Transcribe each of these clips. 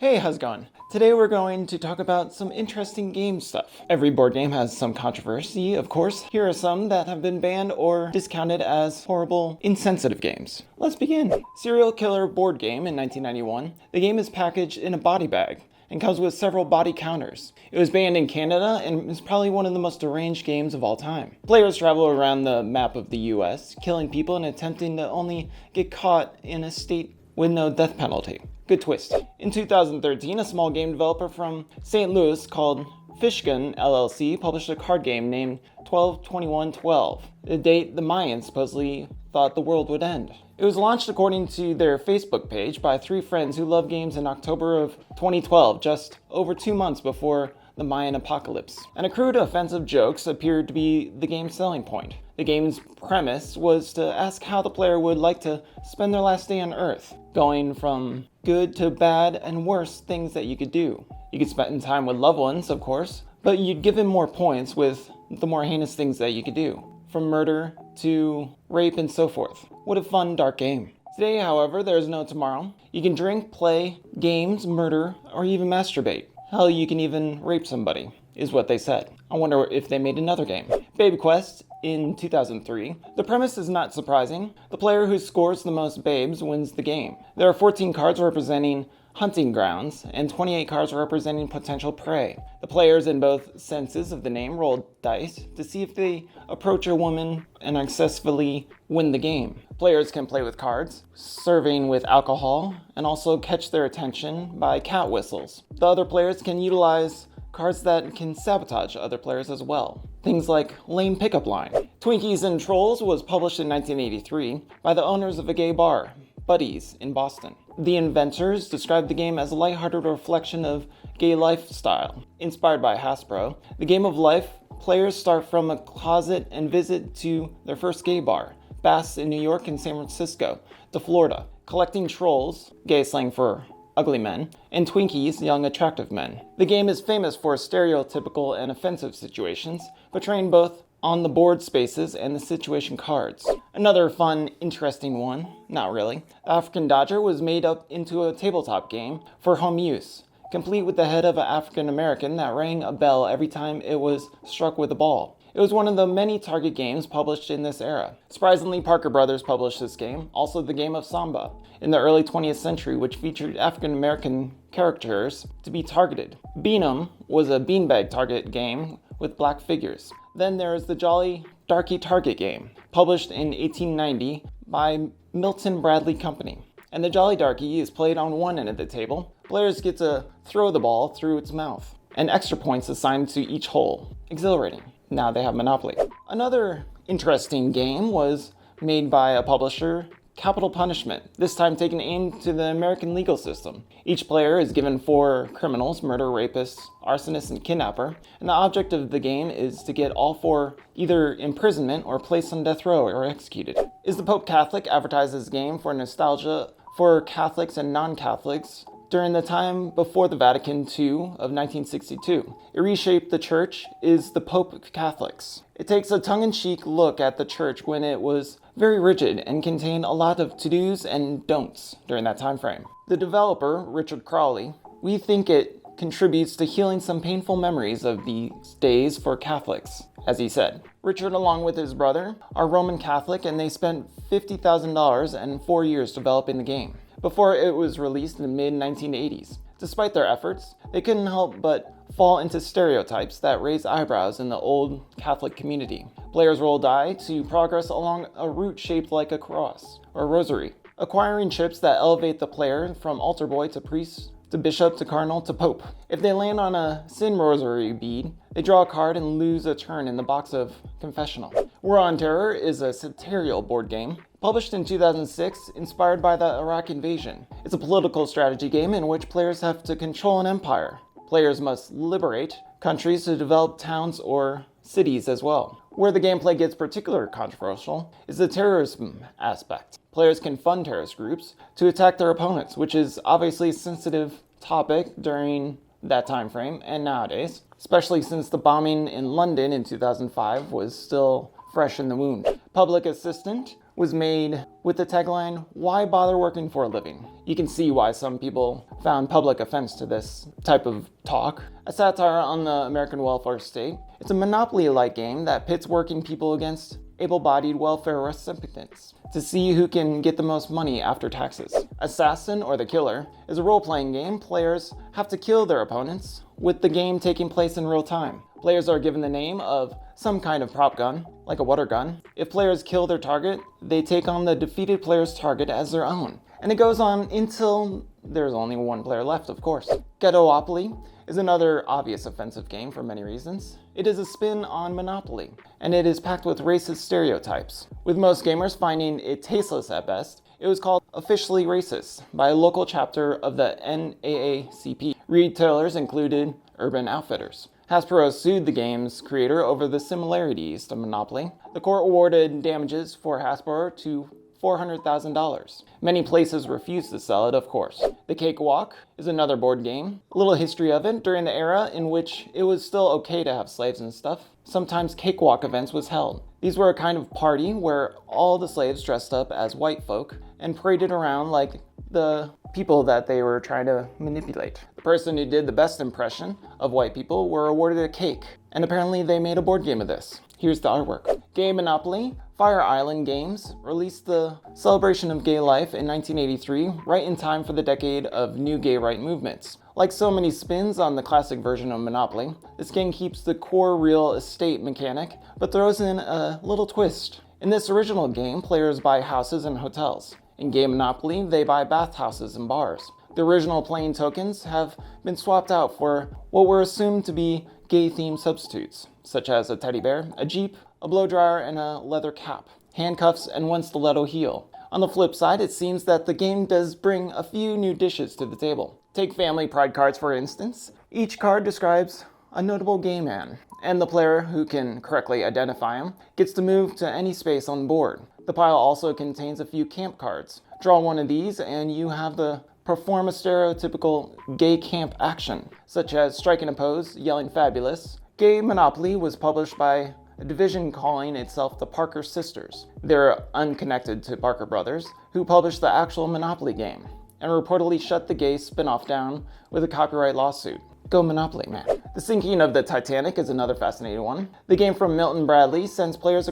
Hey, how's it going? Today we're going to talk about some interesting game stuff. Every board game has some controversy, of course. Here are some that have been banned or discounted as horrible, insensitive games. Let's begin. Serial Killer board game in 1991. The game is packaged in a body bag and comes with several body counters. It was banned in Canada and is probably one of the most deranged games of all time. Players travel around the map of the US, killing people and attempting to only get caught in a state with no death penalty. Good twist. In 2013, a small game developer from St. Louis called Fishgun LLC published a card game named 12-21-12, the date the Mayans supposedly thought the world would end. It was launched according to their Facebook page by three friends who love games in October of 2012, just over 2 months before the Mayan apocalypse. And crude offensive jokes appeared to be the game's selling point. The game's premise was to ask how the player would like to spend their last day on Earth, going from good to bad and worse things that you could do. You could spend time with loved ones, of course, but you'd give in more points with the more heinous things that you could do, from murder to rape and so forth. What a fun, dark game. Today, however, there is no tomorrow. You can drink, play, games, murder, or even masturbate. Hell, you can even rape somebody, is what they said. I wonder if they made another game. Baby Quest in 2003. The premise is not surprising. The player who scores the most babes wins the game. There are 14 cards representing hunting grounds and 28 cards representing potential prey. The players in both senses of the name roll dice to see if they approach a woman and successfully win the game. Players can play with cards, serving with alcohol, and also catch their attention by cat whistles. The other players can utilize cards that can sabotage other players as well. Things like lame pickup line. Twinkies and Trolls was published in 1983 by the owners of a gay bar, Buddies, in Boston. The inventors described the game as a lighthearted reflection of gay lifestyle. Inspired by Hasbro, the game of life, players start from a closet and visit to their first gay bar, Bass in New York and San Francisco, to Florida, collecting trolls, gay slang for ugly men, and Twinkies, young attractive men. The game is famous for stereotypical and offensive situations, portraying both on the board spaces and the situation cards. Another fun, interesting one, not really. African Dodger was made up into a tabletop game for home use, complete with the head of an African American that rang a bell every time it was struck with a ball. It was one of the many target games published in this era. Surprisingly, Parker Brothers published this game, also the game of Samba, in the early 20th century, which featured African American characters to be targeted. Bean'em was a beanbag target game with black figures. Then there is the Jolly Darkie Target game, published in 1890 by Milton Bradley Company. And the Jolly Darkie is played on one end of the table. Players get to throw the ball through its mouth, and extra points assigned to each hole. Exhilarating. Now they have Monopoly. Another interesting game was made by a publisher, Capital Punishment, this time taking aim to the American legal system. Each player is given 4 criminals, murder, rapist, arsonist, and kidnapper, and the object of the game is to get all 4 either imprisonment or placed on death row or executed. Is the Pope Catholic advertised this game for nostalgia for Catholics and non-Catholics during the time before the Vatican II of 1962. It reshaped the church is the Pope Catholics. It takes a tongue-in-cheek look at the church when it was very rigid and contained a lot of to-dos and don'ts during that time frame. The developer, Richard Crowley, we think it contributes to healing some painful memories of these days for Catholics, as he said. Richard, along with his brother, are Roman Catholic, and they spent $50,000 and 4 years developing the game before it was released in the mid-1980s. Despite their efforts, they couldn't help but fall into stereotypes that raise eyebrows in the old Catholic community. Players roll die to progress along a route shaped like a cross or rosary, acquiring chips that elevate the player from altar boy to priest to bishop to cardinal to pope. If they land on a sin rosary bead, they draw a card and lose a turn in the box of confessional. War on Terror is a satirical board game, published in 2006, inspired by the Iraq invasion. It's a political strategy game in which players have to control an empire. Players must liberate countries to develop towns or cities as well. Where the gameplay gets particularly controversial is the terrorism aspect. Players can fund terrorist groups to attack their opponents, which is obviously a sensitive topic during that time frame and nowadays, especially since the bombing in London in 2005 was still fresh in the wound. Public Assistant was made with the tagline, "Why bother working for a living?" You can see why some people found public offense to this type of talk. A satire on the American welfare state. It's a Monopoly-like game that pits working people against able-bodied welfare recipients to see who can get the most money after taxes. Assassin, or the Killer, is a role-playing game. Players have to kill their opponents, with the game taking place in real time. Players are given the name of some kind of prop gun, like a water gun. If players kill their target, they take on the defeated player's target as their own. And it goes on until there's only one player left, of course. Ghettoopoly is another obvious offensive game for many reasons. It is a spin on Monopoly, and it is packed with racist stereotypes, with most gamers finding it tasteless at best. It was called officially racist by a local chapter of the NAACP. Retailers included Urban Outfitters. Hasbro sued the game's creator over the similarities to Monopoly. The court awarded damages for Hasbro to $400,000. Many places refused to sell it, of course. The Cakewalk is another board game. A little history of it. During the era in which it was still okay to have slaves and stuff, sometimes cakewalk events was held. These were a kind of party where all the slaves dressed up as white folk and paraded around like the people that they were trying to manipulate. The person who did the best impression of white people were awarded a cake, and apparently they made a board game of this. Here's the artwork. Gay Monopoly. Fire Island Games released the celebration of gay life in 1983, right in time for the decade of new gay right movements. Like so many spins on the classic version of Monopoly, this game keeps the core real estate mechanic, but throws in a little twist. In this original game, players buy houses and hotels. In Gay Monopoly, they buy bathhouses and bars. The original playing tokens have been swapped out for what were assumed to be gay-themed substitutes, such as a teddy bear, a jeep, a blow dryer, and a leather cap, handcuffs, and one stiletto heel. On the flip side, it seems that the game does bring a few new dishes to the table. Take family pride cards, for instance. Each card describes a notable gay man, and the player who can correctly identify him gets to move to any space on the board. The pile also contains a few camp cards. Draw one of these and you have to perform a stereotypical gay camp action, such as striking a pose, yelling fabulous. Gay Monopoly was published by a division calling itself the Parker Sisters. They're unconnected to Parker Brothers, who published the actual Monopoly game, and reportedly shut the gay spin-off down with a copyright lawsuit. Go Monopoly, man. The sinking of the Titanic is another fascinating one. The game from Milton Bradley sends players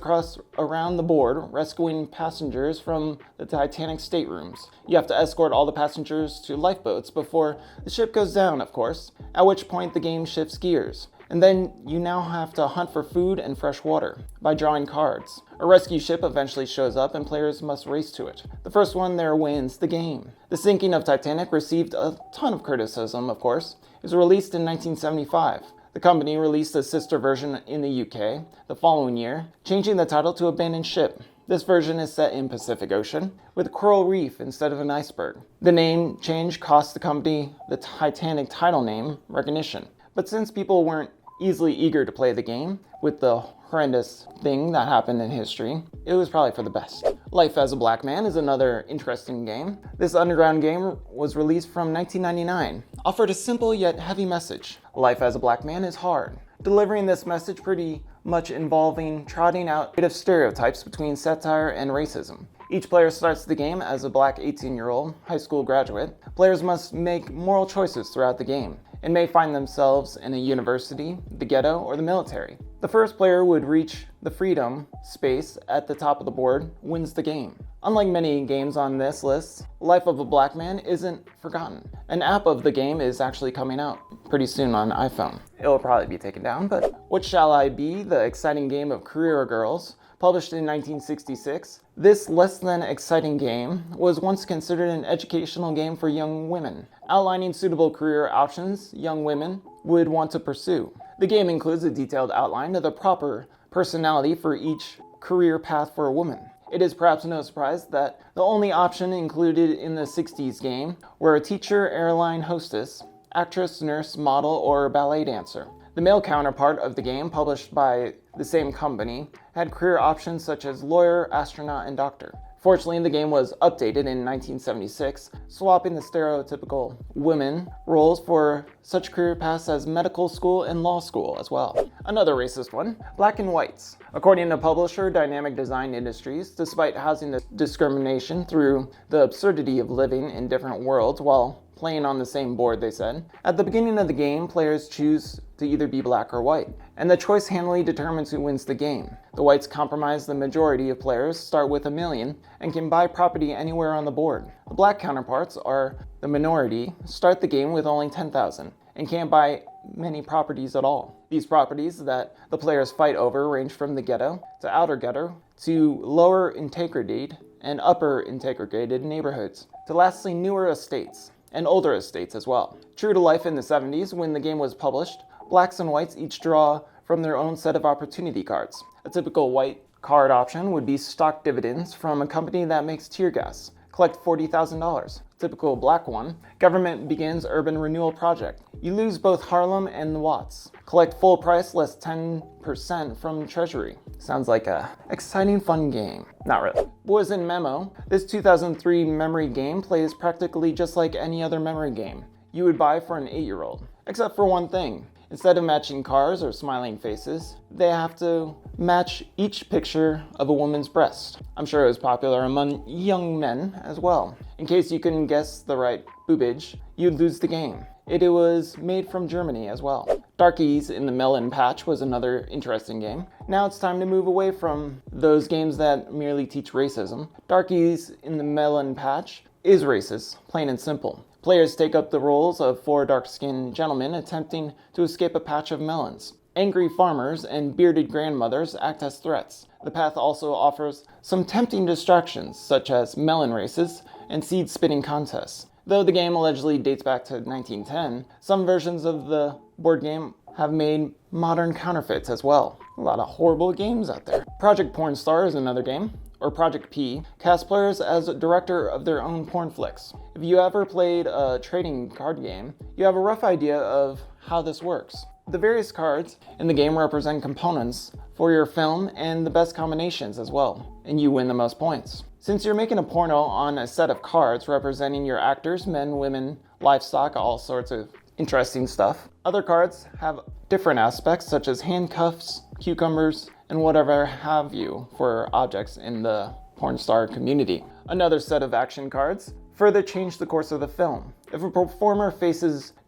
around the board, rescuing passengers from the Titanic staterooms. You have to escort all the passengers to lifeboats before the ship goes down, of course, at which point the game shifts gears. And then you now have to hunt for food and fresh water by drawing cards. A rescue ship eventually shows up and players must race to it. The first one there wins the game. The sinking of Titanic received a ton of criticism, of course. It was released in 1975. The company released a sister version in the UK the following year, changing the title to Abandoned Ship. This version is set in Pacific Ocean, with a coral reef instead of an iceberg. The name change cost the company the Titanic title name recognition. But since people weren't easily eager to play the game, with the horrendous thing that happened in history, it was probably for the best. Life as a Black Man is another interesting game. This underground game was released from 1999, offered a simple yet heavy message. Life as a Black Man is hard. Delivering this message pretty much involving trotting out of stereotypes between satire and racism. Each player starts the game as a black 18-year-old high school graduate. Players must make moral choices throughout the game and may find themselves in a university, the ghetto, or the military. The first player would reach the freedom space at the top of the board wins the game. Unlike many games on this list, Life of a Black Man isn't forgotten. An app of the game is actually coming out pretty soon on iPhone. It'll probably be taken down, but What Shall I Be? The exciting game of career girls, published in 1966. This less than exciting game was once considered an educational game for young women, outlining suitable career options young women would want to pursue. The game includes a detailed outline of the proper personality for each career path for a woman. It is perhaps no surprise that the only option included in the 60s game were a teacher, airline hostess, actress, nurse, model, or ballet dancer. The male counterpart of the game, published by the same company, had career options such as lawyer, astronaut, and doctor. Fortunately, the game was updated in 1976, swapping the stereotypical women roles for such career paths as medical school and law school as well. Another racist one, black and whites. According to publisher Dynamic Design Industries, despite housing the discrimination through the absurdity of living in different worlds while playing on the same board, they said, at the beginning of the game, players choose to either be black or white, and the choice handily determines who wins the game. The whites comprise the majority of players, start with $1 million, and can buy property anywhere on the board. The black counterparts are the minority, start the game with only 10,000, and can't buy many properties at all. These properties that the players fight over range from the ghetto to outer ghetto to lower integrated and upper integrated neighborhoods to lastly newer estates and older estates as well. True to life in the 70s when the game was published, blacks and whites each draw from their own set of opportunity cards. A typical white card option would be stock dividends from a company that makes tear gas. Collect $40,000. Typical black one, government begins urban renewal project. You lose both Harlem and the Watts. Collect full price less 10% from treasury. Sounds like a exciting fun game. Not really. Boys in Memo. This 2003 memory game plays practically just like any other memory game you would buy for an 8-year-old. Except for one thing. Instead of matching cars or smiling faces, they have to match each picture of a woman's breast. I'm sure it was popular among young men as well. In case you couldn't guess the right boobage, you'd lose the game. It was made from Germany as well. Darkies in the Melon patch was another interesting game. Now it's time to move away from those games that merely teach racism. Darkies in the Melon patch is racist, plain and simple. Players take up the roles of 4 dark-skinned gentlemen attempting to escape a patch of melons. Angry farmers and bearded grandmothers act as threats. The path also offers some tempting distractions, such as melon races and seed-spitting contests. Though the game allegedly dates back to 1910, some versions of the board game have made modern counterfeits as well. A lot of horrible games out there. Project Pornstar is another game, or Project P, casts players as a director of their own porn flicks. If you ever played a trading card game, you have a rough idea of how this works. The various cards in the game represent components for your film and the best combinations as well, and you win the most points. Since you're making a porno on a set of cards representing your actors, men, women, livestock, all sorts of interesting stuff, other cards have different aspects such as handcuffs, cucumbers, and whatever have you for objects in the Pornstar community. Another set of action cards further change the course of the film. If a performer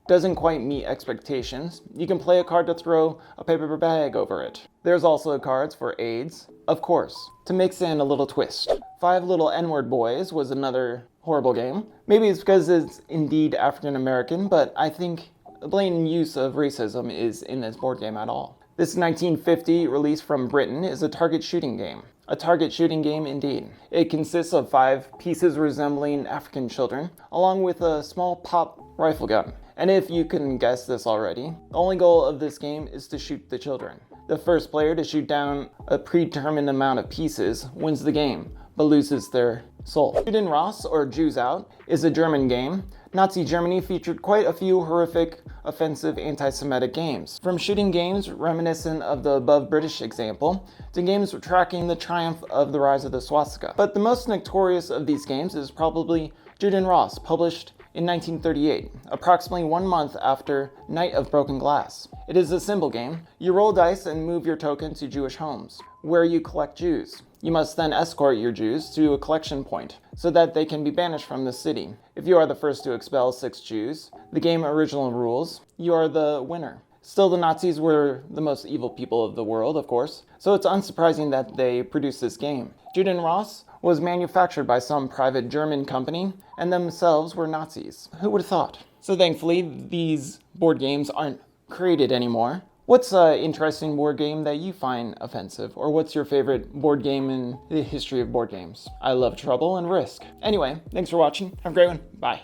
doesn't quite meet expectations, you can play a card to throw a paper bag over it. There's also cards for aids, of course, to mix in a little twist. 5 Little N-Word Boys was another horrible game. Maybe it's because it's indeed African American, but I think a blatant use of racism is in this board game at all. This 1950 release from Britain is a target shooting game. A target shooting game indeed. It consists of 5 pieces resembling African children, along with a small pop rifle gun. And if you couldn't guess this already, the only goal of this game is to shoot the children. The first player to shoot down a predetermined amount of pieces wins the game, but loses their soul. Shootin Ross, or Jews Out, is a German game. Nazi Germany featured quite a few horrific, offensive anti-Semitic games. From shooting games reminiscent of the above British example, to games tracking the triumph of the rise of the swastika. But the most notorious of these games is probably Shootin Ross, published in 1938, approximately 1 month after Night of Broken Glass. It is a symbol game. You roll dice and move your token to Jewish homes, where you collect Jews. You must then escort your Jews to a collection point, so that they can be banished from the city. If you are the first to expel 6 Jews, the game original rules, you are the winner. Still, the Nazis were the most evil people of the world, of course, so it's unsurprising that they produced this game. Shootin Ross was manufactured by some private German company, and themselves were Nazis. Who would have thought? So thankfully, these board games aren't created anymore. What's an interesting board game that you find offensive? Or what's your favorite board game in the history of board games? I love Trouble and Risk. Anyway, thanks for watching. Have a great one. Bye.